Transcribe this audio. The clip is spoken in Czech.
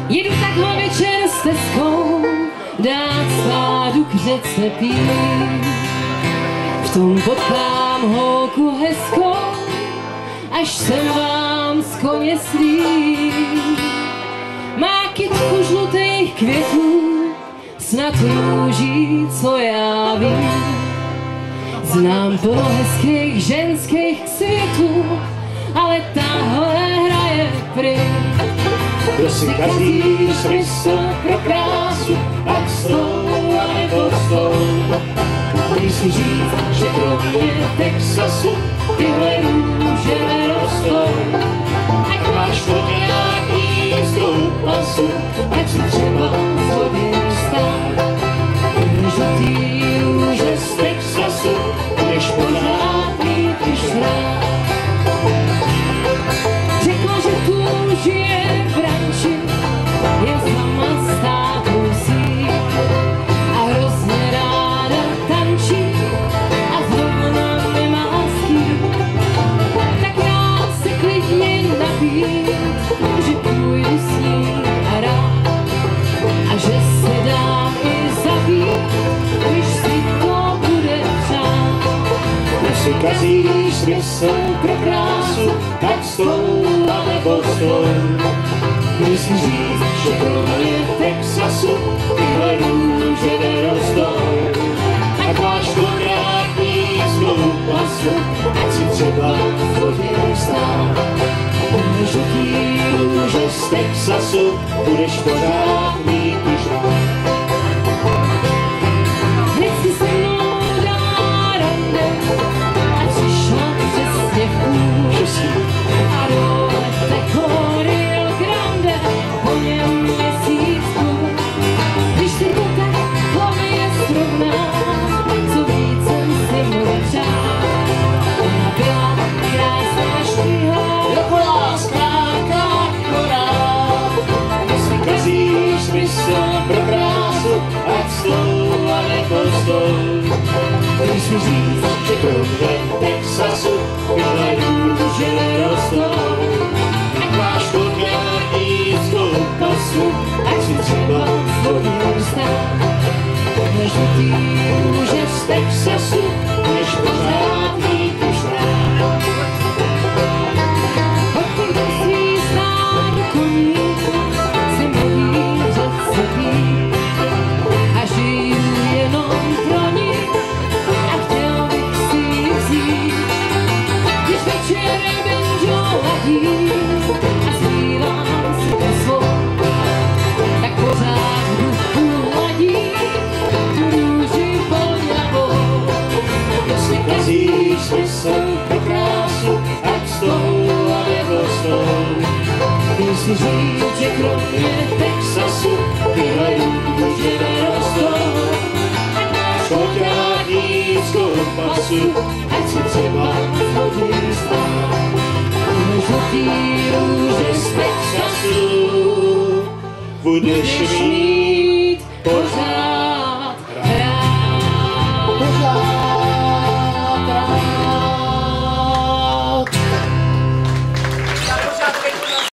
Jedu takhle večer stezkou, dát spádu k řece pít. V tom potkám holku hezkou, až jsem vám z koně slít. Má kytku žlutých květů, snad růží, co já vím. Znám plno hezkých ženských světů, ale tahle hraje pryč. Kdo si kazí smysl pro krásu, ať s tou a nebo s tou. Můj si říct, že kromě Texasu tyhle růže nerostou. Ať máš to nějaký jízdou pasu, ať si třeba zlobě stát. Žlutý růže z Texasu, budeš pořád mít když rád. Řekla, že tu žije v ranči, jen sama stát musí a hrozně ráda tančí a zrovna nemá s kým. Tak já se klidně napít, že půjdu s ní a rád a že se dám i zabít, když si to bude přát. Kdo si kazí smysl pro krásu, tak s tou a nebo s tou. Když si říct, že kromě Texasu tyhle růže nerostou. Ať máš to nějaký jízdou pasu, ať si třeba v vodě stát. Žlutý růže z Texasu, budeš pořád mít když rád. Hned si se mnou dala rande a přišla přesně v půl. A dole teklo Rio Grande, po něm měsíc půl. Když se to tak hlavně srovná, co víc jsem si mohl přát. Ona byla krásná štíhlá, jako já zkrátka akorát. Kdo si kazí smysl pro krásu, ať s tou a nebo s tou. Když si říct, že kromě Texasu tyhle růže nerostou. Ať máš to nějaký jízdou pasu, ať si třeba v vodě stát. Žlutý růže z Texasu, budeš pořád mít už rád. odkud svý stádo koní se mluví v řece pít. A žiju jenom pro ní a chtěl bych si ji vzít. Když večer benžo ladí a zpívám si to svou, tak pořád v duchu ladí tu růži voňavou. Kdo si kazí smysl pro krásu, ať s tou a nebo s tou. Když si říct, že kromě Texasu tyhle růže nerostou. Ať máš to nějaký jízkou pasu, ať si třeba v vodě stát. Žlutý růže z Texasu, budeš mít